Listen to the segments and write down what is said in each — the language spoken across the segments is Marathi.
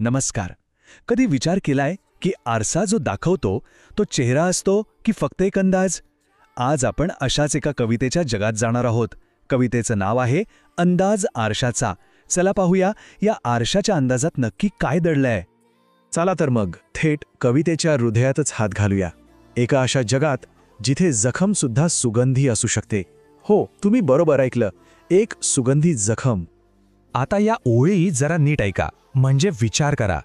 नमस्कार. कधी विचार केलाय की आरसा जो दाखवतो तो चेहरा असतो की फक्त एक अंदाज? आज आपण अशाच एका कवितेच्या जगात जाणार आहोत. कवितेचं नाव आहे अंदाज आरशाचा. चला पाहूया या आरशाच्या अंदाजात नक्की काय दडलंय. चला तर मग थेट कवितेच्या हृदयातच हात घालूया. एका अशा जगात जिथे जखम सुद्धा सुगंधी असू शकते. हो, तुम्ही बरोबर ऐकलं, एक सुगंधी जखम. आता या ओळी जरा नीट ऐका, म्हणजे विचार करा.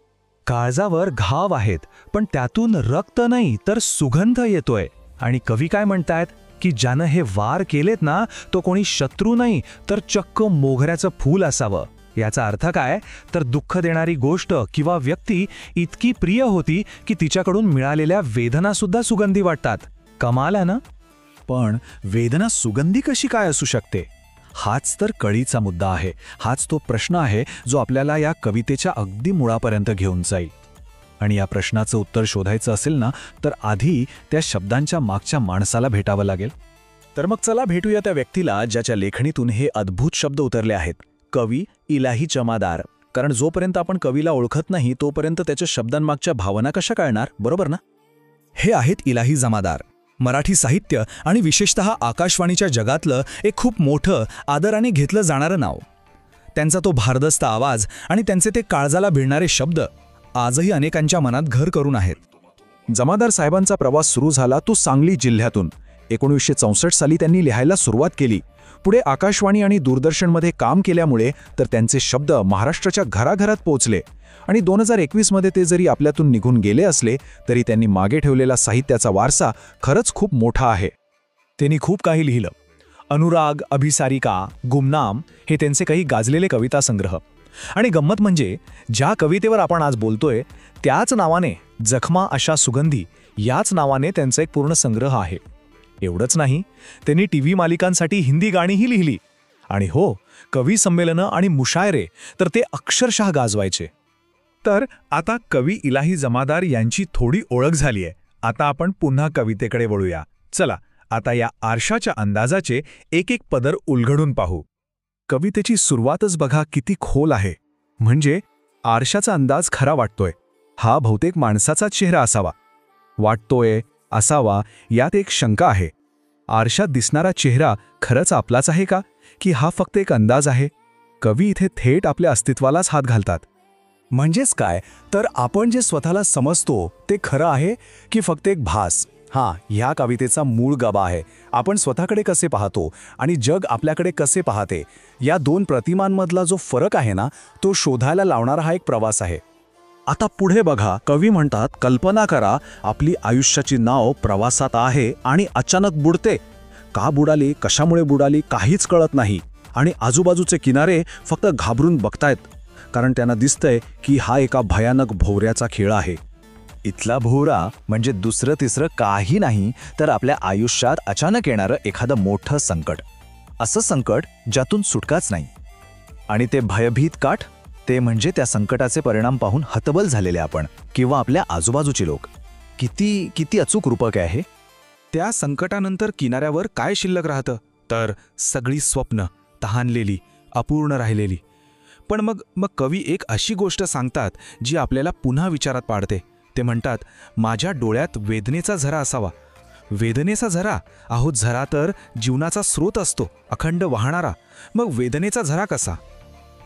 काळजावर घाव आहेत, पण त्यातून रक्त नाही तर सुगंध येतोय. आणि कवी काय म्हणतायत की ज्यानं हे वार केलेत ना, तो कोणी शत्रू नाही तर चक्क मोगऱ्याचं फूल असावं. याचा अर्थ काय तर दुःख देणारी गोष्ट किंवा व्यक्ती इतकी प्रिय होती की तिच्याकडून मिळालेल्या वेदना सुद्धा सुगंधी वाटतात. कमाल आहे ना? पण वेदना सुगंधी कशी काय असू शकते? हाच तर कळीचा मुद्दा आहे. हाच तो प्रश्न आहे जो आपल्याला या कवितेच्या अगदी मुळापर्यंत घेऊन जाईल. आणि या प्रश्नाचं उत्तर शोधायचं असेल ना, तर आधी त्या शब्दांच्या मागच्या माणसाला भेटावं लागेल. तर मग चला भेटूया त्या व्यक्तीला ज्याच्या लेखणीतून हे अद्भुत शब्द उतरले आहेत. कवी इलाही जमादार. कारण जोपर्यंत आपण कवीला ओळखत नाही तोपर्यंत त्याच्या शब्दांमागच्या भावना कशा कळणार, बरोबर ना? हे आहेत इलाही जमादार. मराठी साहित्य आणि विशेषतः आकाशवाणीच्या जगातलं एक खूप मोठं आदराने घेतलं जाणारं नाव. त्यांचा तो भारदस्त आवाज आणि त्यांचे ते काळजाला भिडणारे शब्द आजही अनेकांच्या मनात घर करून आहेत. जमादार साहेबांचा प्रवास सुरू झाला तो सांगली जिल्ह्यातून. 1964 साली त्यांनी लिहायला सुरुवात केली. पुढे आकाशवाणी आणि दूरदर्शनमध्ये काम केल्यामुळे तर त्यांचे शब्द महाराष्ट्राच्या घराघरात पोहोचले. आणि 2021 मध्ये ते जरी आपल्यातून निघून गेले असले तरी त्यांनी मागे ठेवलेला साहित्याचा वारसा खरंच खूप मोठा आहे. त्यांनी खूप काही लिहिलं. अनुराग, अभिसारिका, गुमनाम हे त्यांचे काही गाजलेले कविता संग्रह. आणि गंमत म्हणजे ज्या कवितेवर आपण आज बोलतोय त्याच नावाने जखमा अशा सुगंधी याच नावाने त्यांचा एक पूर्ण संग्रह आहे. एवढंच नाही, त्यांनी टीव्ही मालिकांसाठी हिंदी गाणीही लिहिली. आणि हो, कवी संमेलनं आणि मुशायरे तर ते अक्षरशः गाजवायचे. तर आता कवी इलाही जमादार यांची थोडी ओळख झाली आहे. आता आपण पुन्हा कवितेकडे वळूया. चला आता या आरशाच्या अंदाजाचे एक एक पदर उलगडून पाहू. कवितेची सुरुवातच बघा किती खोल आहे. म्हणजे आरशाचा अंदाज खरा वाटतोय. हा बहुतेक माणसाचा चेहरा असावा. वाटतोय असावा यात एक शंका आहे. आरशात दिसणारा चेहरा खरंच आपलाच आहे का, की हा फक्त एक अंदाज आहे? कवी इथे थेट आपल्या अस्तित्वालाच हात घालतात. म्हणजेच काय तर आपण जे स्वतःला समजतो ते खरं आहे की फक्त एक भास? ह्या कवितेचा मूळ गाभा आहे. आपण स्वतःकडे कसे पाहतो आणि जग आपल्याकडे कसे पाहते या दोन प्रतिमांमधला जो फरक आहे ना, तो शोधायला लावणारा हा एक प्रवास आहे. आता पुढे बघा, कवी म्हणतात, कल्पना करा आपली आयुष्याची नाव प्रवासात आहे आणि अचानक बुडते. का बुडाली, कशामुळे बुडाली काहीच कळत नाही. आणि आजूबाजूचे किनारे फक्त घाबरून बघतायत, कारण त्यांना दिसतंय की हा एका भयानक भोवऱ्याचा खेळ आहे. इथला भोवरा म्हणजे दुसरं तिसरं काही नाही तर आपल्या आयुष्यात अचानक येणारं एखादं मोठं संकट. असं संकट ज्यातून सुटकाच नाही. आणि ते भयभीत काठ, ते म्हणजे त्या संकटाचे परिणाम पाहून हतबल झालेले आपण किंवा आपल्या आजूबाजूचे लोक. किती किती अचूक रूपक आहे. त्या संकटानंतर किनाऱ्यावर काय शिल्लक राहतं तर सगळी स्वप्न तहानलेली, अपूर्ण राहिलेली. पण मग कवी एक अशी गोष्ट सांगतात जी आपल्याला पुन्हा विचारात पाडते. ते म्हणतात, माझ्या डोळ्यात वेदनेचा झरा असावा. वेदनेचा झरा? अहो, झरा तर जीवनाचा स्रोत असतो, अखंड वाहणारा. मग वेदनेचा झरा कसा?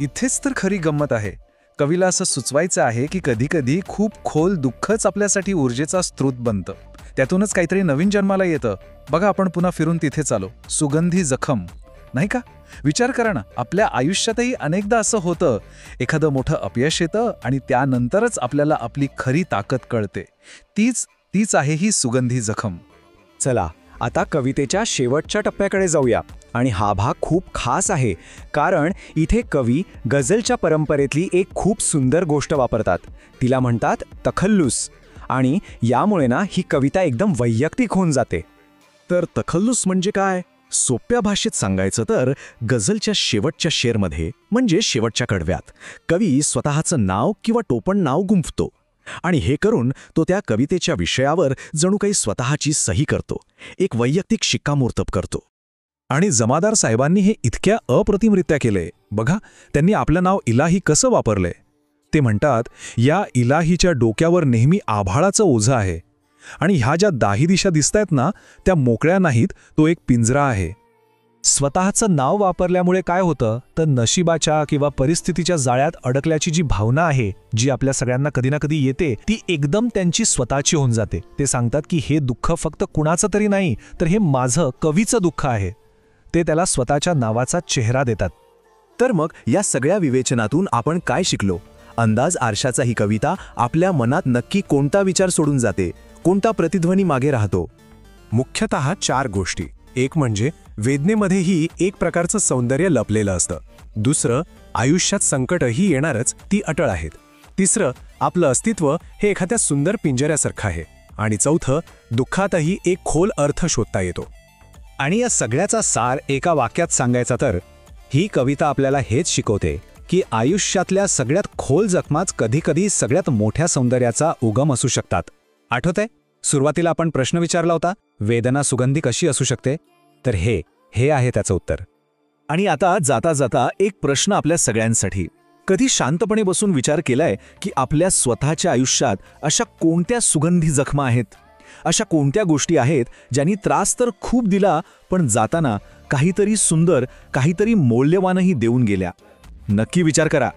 इथेच तर खरी गंमत आहे. कवीला असं सुचवायचं आहे की कधीकधी खूप खोल दुःखच आपल्यासाठी ऊर्जेचा स्रोत बनतं. त्यातूनच काहीतरी नवीन जन्माला येतं. बघा, आपण पुन्हा फिरून तिथेच आलो. सुगंधी जखम, नाही का? विचार करा ना, आपल्या आयुष्यातही अनेकदा असं होतं. एखादं मोठं अपयश येतं आणि त्यानंतरच आपल्याला आपली खरी ताकद कळते. तीच आहे ही सुगंधी जखम. चला आता कवितेच्या शेवटच्या टप्प्याकडे जाऊया. आणि हा भाग खूप खास आहे, कारण इथे कवी गझलच्या परंपरेतली एक खूप सुंदर गोष्ट वापरतात. तिला म्हणतात तखल्लुस. आणि यामुळे ना ही कविता एकदम वैयक्तिक होऊन जाते. तर तखल्लुस म्हणजे काय? सोप्या भाषेत सांगायचं तर गझलच्या शेवटच्या शेरमध्ये, म्हणजे शेवटच्या कडव्यात, कवी स्वतःचं नाव किंवा टोपण नाव गुंफतो. आणि हे करून तो त्या कवितेच्या विषयावर जणू काही स्वतःची सही करतो, एक वैयक्तिक शिक्कामोर्तब करतो. आणि जमादार साहेबांनी हे इतक्या अप्रतिमरित्या केलंय. बघा, त्यांनी आपलं नाव इलाही कसं वापरलंय. ते म्हणतात, या इलाहीच्या डोक्यावर नेहमी आभाळाचं ओझं आहे आणि ह्या ज्या दाही दिशा दिसतायत ना, त्या मोकळ्या नाहीत, तो एक पिंजरा आहे. स्वतःचं नाव वापरल्यामुळे काय होतं तर नशिबाच्या किंवा परिस्थितीच्या जाळ्यात अडकल्याची जी भावना आहे, जी आपल्या सगळ्यांना कधी ना कधी येते, ती एकदम त्यांची स्वतःची होऊन जाते. ते सांगतात की हे दुःख फक्त कुणाचं तरी नाही, तर हे माझं कवीचं दुःख आहे. ते त्याला स्वतःच्या नावाचा चेहरा देतात. तर मग या सगळ्या विवेचनातून आपण काय शिकलो? अंदाज आरशाचा ही कविता आपल्या मनात नक्की कोणता विचार सोडून जाते, कोणता प्रतिध्वनी मागे राहतो? मुख्यतः 4 गोष्टी. एक म्हणजे वेदनेमध्येही एक प्रकारचं सौंदर्य लपलेलं असतं. दुसरं, आयुष्यात संकटही येणारच, ती अटळ आहेत. तिसरं, आपलं अस्तित्व हे एखाद्या सुंदर पिंजऱ्यासारखं आहे. आणि चौथं, दुःखातही एक खोल अर्थ शोधता येतो. आणि या सगळ्याचा सार एका वाक्यात सांगायचा तर, ही कविता आपल्याला हेच शिकवते की आयुष्यातल्या सगळ्यात खोल जखमाच कधीकधी सगळ्यात मोठ्या सौंदर्याचा उगम असू शकतात. आठवतंय, सुरुवातीला आपण प्रश्न विचारला होता, वेदना सुगंधी कशी असू शकते? तर हे आहे त्याचं उत्तर. आणि आता जाता जाता एक प्रश्न आपल्या सगळ्यांसाठी. कधी शांतपणे बसून विचार केलाय की आपल्या स्वतःच्या आयुष्यात अशा कोणत्या सुगंधी जखमा आहेत? अशा कोणत्या गोष्टी आहेत ज्यांनी त्रास तर खूप दिला, पण जाताना काहीतरी सुंदर, काहीतरी मौल्यवानही देऊन गेल्या? नक्की विचार करा.